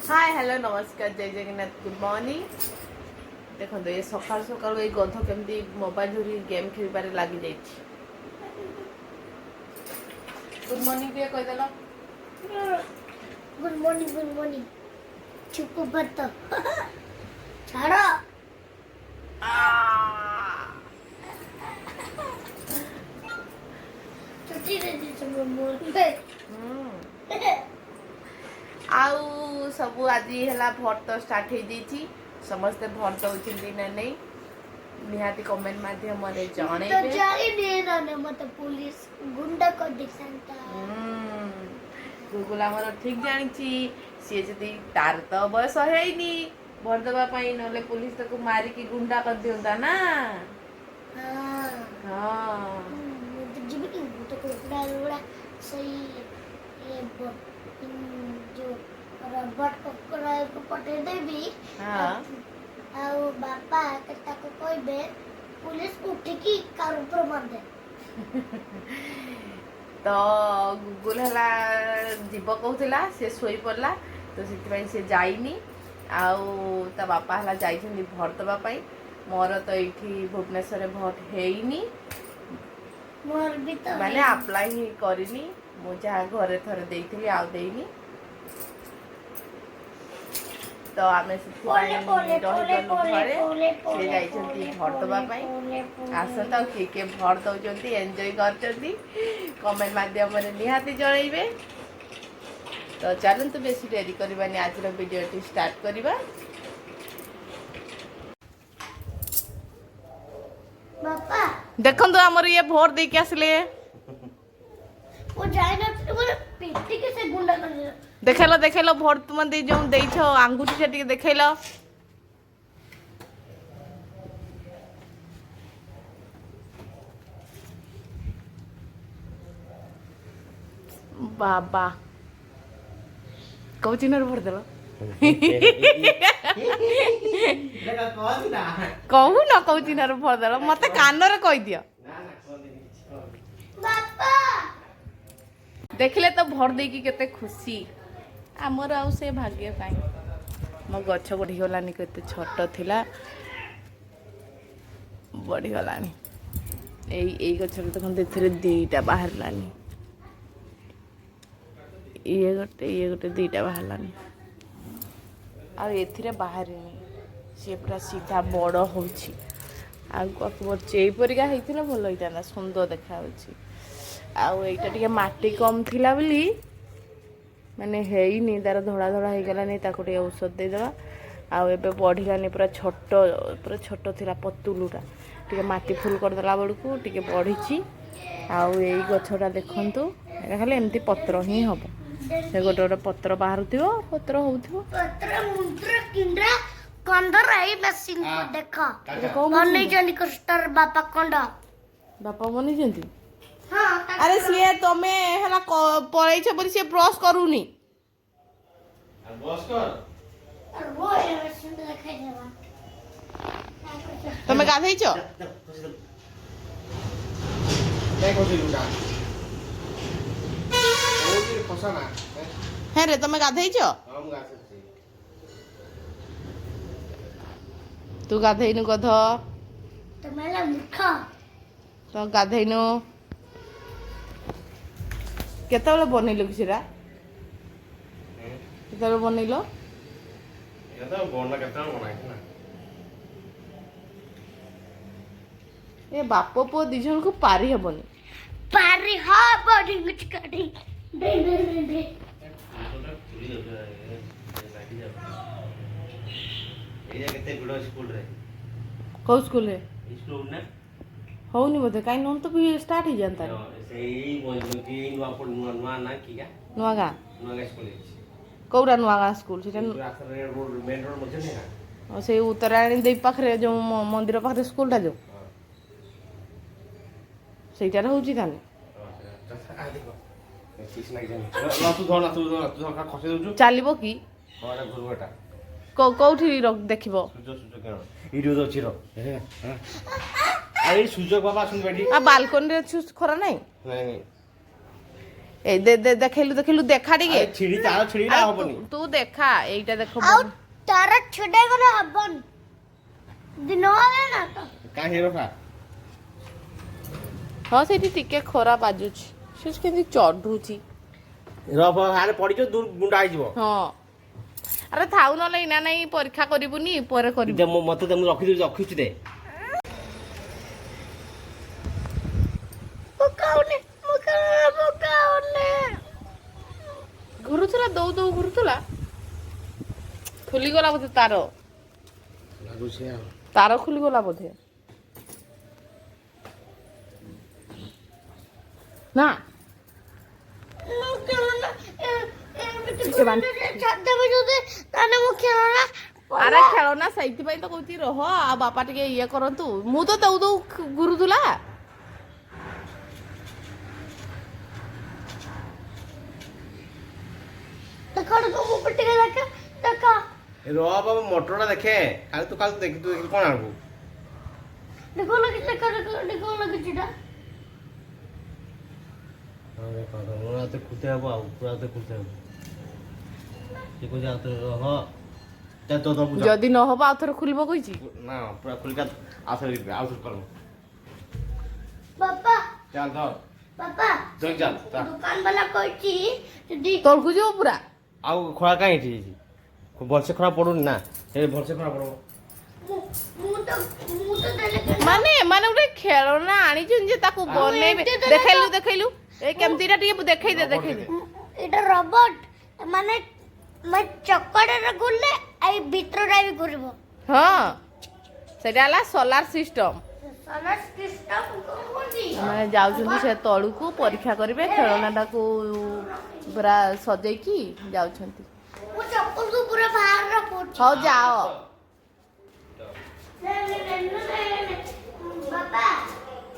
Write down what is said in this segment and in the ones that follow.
hi hello नमस्कार जय Jagannath good morning देखो ये सकाल सकाल ये गध केमती मोबाइल धरी गेम खेल लगी जाइए गुड मॉर्निंग भी कहीदेल गुड मॉर्निंग चुप बत छाड़ो छुट्टी दे दी सब मोर आउ सब आज है भोट तो स्टार्ट हो जाइए समस्ते भोट दौरान ना नहीं निहाती कमेंट माध्यम जन मत पुलिस गुंडा कर गुगुल आमर ठीक जानी सी जी तार तो बयस है भोट देवाई ना पुलिस तक मारिकी गुंडा कर दिंता ना हाँ जो रबट पकड़ा को पटे देबी बापा ताको कहबे पुलिस उठिकी कार ऊपर मार दे तो गुगुल है जीव कहला से शोई पड़ला तो से जाइनी आउ ता बापा है जाइछन भोट देवाई मोर तो ये भुवनेश्वर भोट हेनी मोर भी तो माने अप्लाई ही करिनी मु जहाँ घरे थरे देइथिली आउ देइनी तो आमे भोट देवाई आस तो किए भोट दौरान एंजॉय कर कमेंट माध्यम निहाती जनइबे तो चलतु बेसी डेरी करवानी आज वीडियो स्टार्ट करवा बापा देखो आमर ये भोट देके आसले वो जाय ना बोले पेटी कैसे गुंडा कर दिया देखेलो भोट तुम जो देछ आंगुठी से टिके देखेलो बाबा कौ चिन्ह भोट देलो कहू न कौ चिन्ह भोट देलो मत कान रे कह दियो बापा देखले तो भोट देकी केते खुशी आमर आउ से भाग्य काई मो गछ बढ़ी गलानी केते छोट थिला बढ़ी गलानी एई गछ तो देखन देथरे दीटा बाहर लानी ये गोटे दीटा बाहर लानी आ एथिरे बाहरिनी से पूरा सीधा बड़ होउछि आगु चेई परिका होइथिला भल होइताना सुंदर देखा होछि आउ एटा टिके माटी कम थिला बोली माने हेइनी तार धड़ा धड़ा हो गलानी ताको टिके औषध दे देबा आउ एबे बढ़िलानी पूरा छोट थिला पतुलुटा टिके माटी फुल कर देला बड़कू टिके बढ़िछि आउ एई गछटा देखंतु एटा खाली एम्ति पत्र ही हबो से गोटे गोटे पत्र बाहरुथिबो पत्र होउथिबो पत्र मुंत्र किंडा कंदर आई मशीन को देखा बनै जनी कस्टर बापा कंडा बापा बनी जंती हां अरे सीए तमे हला पळै छ बरी से ब्रश करूनी ब्रश कर वो ये मशीन देखाई देबा तमे गाधै छ देखो जी लुटा ओ जी फसाना हे रे तमे गाधै छ हम गाछ छी तू गाधैनु गध तो मेला मूर्ख तो गाधैनु केतबेले बनैलो किसिरा केतबेले बनैलो ये तो बोलना कितना बनाई ना ए बाप पो दी जन को पारी हेबनी पारी हा बॉडी कुछ करी दे दे केते गुड स्कूल रे कौ स्कूल रे स्कूल ना होनी बोधे काई नन तो भी स्टार्ट ही जानता सेई बोल कि नुआ पड़ नुआ ना किया नुआ गा स्कूल कौड़ा नुआ गा स्कूल सेटा रोड मेन रोड मध्य नहीं से उत्तरायणी देवी पाखरे जो मंदिर पाखरे स्कूलटा जो ସେଇଟାରେ ହଉଛି ତାହେଲେ ଚାଲିବ କି କୋଉଠି ଦେଖିବ ବାଲକୋନିରେ ଖରା ନାହିଁ এই ଦେଖେଇଲୁ ଦେଖା ଟିକେ ଛିଡି ତାର ଛିଡିଟା ଆଉ ହବନି ତୁ ଦେଖା ଏଇଟା ଦେଖ ଆଉ ତାର ଛିଡେଇ ଗଲେ ହବନି ଦିନ ହେଲେ ନା ତ କାହିଁ ରଖା ହଁ ସେଇଠି ଟିକେ ଖରା ବାଜୁଛି ସେ କେମିତି ଚଢୁଛି ରଫ ଆରେ ପଡିଛ ଦୂର ଗୁଣ୍ଡା ହେଇଯିବ ହଁ ଆରେ ଥାଉ ନହେଲେ ଏଇନା ନାଇଁ ପରୀକ୍ଷା କରିବୁନି ପରେ କରିବୁ ମତେ ମୁଁ ରଖିଛି ଦେ ପକାଉନି ପକାଉନି ଘୁରୁଥିଲା ଦଉ ଘୁରୁଥିଲା ଖୋଲିଗଲା ବୋଧେ ଲାଗୁଛି ଆଉ ତାର ଖୋଲିଗଲା ବୋଧେ ନା ଆରେ ଖେଳନା ସେଇଥିପାଇଁ ତ କହୁଛି ରହ ଆଉ ବାପା ଟିକେ ଇଏ କରନ୍ତୁ ମୁଁ ତ ଦଉ ଘୁରୁଥିଲା ରହ ମଟରଟା ଦେଖେ ଖାଲି ତୁ କଣ ଆଣିବୁ ଖୁତେ ହବ ଆଉ ପୁରା ଖୁତେ ହବ ଯଦି ନହବ ଆଉ ଥରେ ଖୋଲିବ କହିଛି ନା ପୁରା ଖୋଲିକା ଆଉଥରେ କର ବାପା ଚାଲ ଧର ବାପା ଜଲ୍ଦି ଚାଲ ଦୋକାନ ବାଲା କହିଛି ଯଦି ତଳକୁ ଯିବ ପୁରା ଆଉ ଖରା କାହିଁ ଏଠି ହେଇଛି ଭଲସେ ଖରା ପଡୁନି ନା ଭଲସେ ଖରା ପଡିବ ମୁଁ ତ ଦେଲେ ମାନେ ଗୋଟେ ଖେଳନା ଆଣିଛନ୍ତି ଯେ ତାକୁ ବନେଇବେ ଦେଖେଇଲୁ ଏ କେମିତିଟା ଟିକେ ଦେଖେଇଦେ এটা রবট মানে চক্করের ঘুরলে এই ভিতরটা বি ঘুরব ହଁ ସେଟା ହେଲା ସୋଲାର ସିଷ୍ଟମ সোলার সিস্টেম কোনটি ମାନେ ଯାଉଛନ୍ତି ସେ ତଳକୁ ପରୀକ୍ଷା କରିବେ ଖେଳନାଟାକୁ ପୁରା ସଜେଇକି ଯାଉଛନ୍ତି ମୁଁ ଚପଲକୁ ପୁରା ବାହାର ରଖୁଛି ହଉ ଯାଅ ବାପା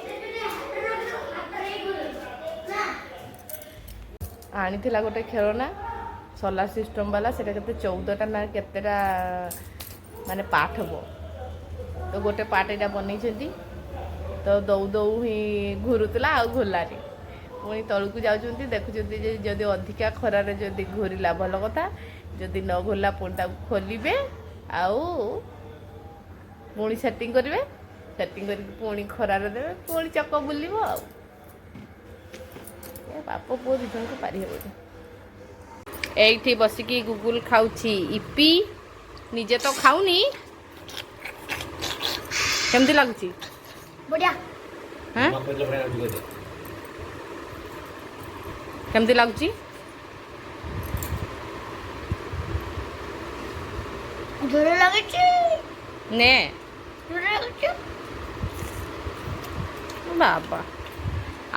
এটা যদি ହାତରେ ରଖିବ ହାତରେ ଘୁରିବ ନା ଆଣିଥିଲା ଗୋଟେ ଖେଳନା ସୋଲାର ସିଷ୍ଟମ ବାଲା ସେଟା କେତେ 14ଟା ନା କେତେଟା ମାନେ ପାର୍ଟ ହବ ତ ଗୋଟେ ପାର୍ଟ ଏଇଟା ବନେଇଛନ୍ତି ତ ଦଉ ହିଁ ଘୁରୁଥିଲା ଆଉ ଘୁରିଲାନି ପୁଣି ତଳକୁ ଯାଉଛନ୍ତି ଦେଖୁଛନ୍ତି ଯେ ଯଦି ଅଧିକା ଖରାରେ ଯଦି ଘୁରିଲା ଭଲ କଥା ଯଦି ନ ଘୁରିଲା ପୁଣି ତାକୁ ଖୋଲିବେ ଆଉ ପୁଣି ସେଟିଂ କରିବେ ସେଟିଂ କରିକି ପୁଣି ଖରାରେ ଦେବେ ପୁଣି ଚକ ବୁଲିବ ଆଉ ବାପ ପୁଅ ଦି ଜଣଙ୍କୁ ପାରି ହେବନି ଏଇଠି ବସିକି ଗୁଗୁଲ ଖାଉଛି ଇପି ନିଜେ ତ ଖାଉନି କେମିତି ଲାଗୁଛି ବଢିଆ ହାଁ କେମିତି ଲାଗୁଛି ଜୋର ଲାଗୁଛି ନେ ଜୋର ଲାଗୁଛି ବାବା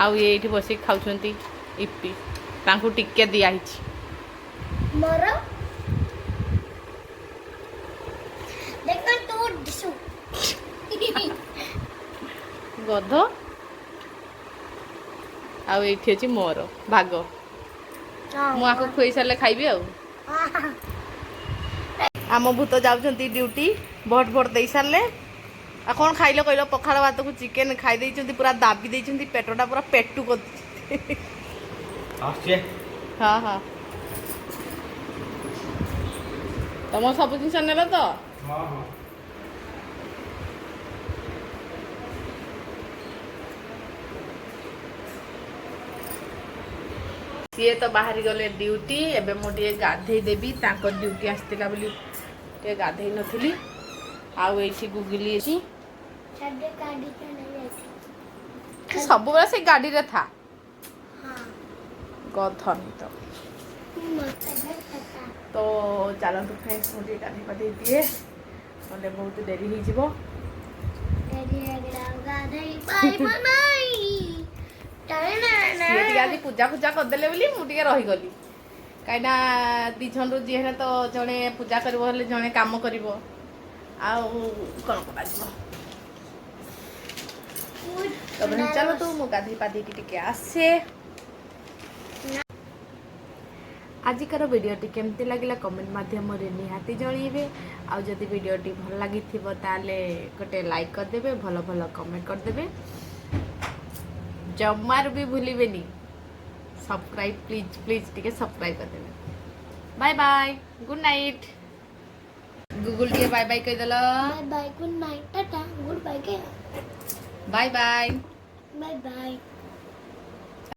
ଆଉ ଏଇଠି ବସିକି ଖାଉଛନ୍ତି ଇପି ତାଙ୍କୁ ଟିକେ ଦିଆହେଇଛି ମୋର ଦେଖ ତୁ ଦିଶୁ ଗଧ ଆଉ ଏଇଠି ଅଛି ମୋର ଭାଗ ମୁଁ ଆକୁ ଖୁଆଇ ସାରିଲେ ଖାଇବି ଆଉ ଆମ ଭୂତ ଯାଉଛନ୍ତି ଡ୍ୟୁଟି ଭୋଟ ଦେଇ ସାରିଲେ ଆଉ କ'ଣ ଖାଇଲ କହିଲ ପଖାଳ ଭାତକୁ ଚିକେନ ଖାଇ ଦେଇଛନ୍ତି ପୁରା ଦାବି ଦେଇଛନ୍ତି ପେଟଟା ପୁରା ପେଟୁ କରିଦେଇଛନ୍ତି ହଁ ତମ ସବୁ ଜିନିଷ ନେଲ ତ ସିଏ ତ ବାହାରି ଗଲେ ଡ୍ୟୁଟି ଏବେ ମୁଁ ଟିକେ ଗାଧେଇ ଦେବି ତାଙ୍କ ଡ୍ୟୁଟି ଆସିଥିଲା ବୋଲି ଟିକେ ଗାଧେଇ ନଥିଲି ଆଉ ଏଇଠି ଗୁଗୁଲି ଅଛି ସବୁବେଳେ ସେ ଗାଡ଼ିରେ ଥା ଗଧନି ତ ଚାଲନ୍ତୁ ଫ୍ରେଣ୍ଡସ୍ ମୁଁ ଟିକେ ଗାଧେଇ ପାଧେଇ ଦିଏ ନହେଲେ ବହୁତ ଡେରି ହେଇଯିବ ସିଏ ଟିକେ ଆଜି ପୂଜା କରିଦେଲେ ବୋଲି ମୁଁ ଟିକେ ରହିଗଲି କାହିଁକିନା ଦି ଜଣରୁ ଯିଏ ହେଲେ ତ ଜଣେ ପୂଜା କରିବ ହେଲେ ଜଣେ କାମ କରିବ ଆଉ କ'ଣ କରାଯିବ ତାପରେ ଚାଲନ୍ତୁ ମୁଁ ଗାଧେଇ ପାଧେଇକି ଟିକେ ଆସେ ଆଜିକାର ଭିଡ଼ିଓଟି କେମିତି ଲାଗିଲା କମେଣ୍ଟ ମାଧ୍ୟମରେ ନିହାତି ଜଣାଇବେ ଆଉ ଯଦି ଭିଡ଼ିଓଟି ଭଲ ଲାଗିଥିବ ତାହେଲେ ଗୋଟେ ଲାଇକ୍ କରିଦେବେ ଭଲ ଭଲ କମେଣ୍ଟ କରିଦେବେ ଜମାରୁ ବି ଭୁଲିବେନି सब्सक्राइब प्लीज प्लीज ठीक है सब्सक्राइब कर देना bye bye good night Google के बाय बाय कह दिला bye bye good night tata goodbye के बाय बाय बाय बाय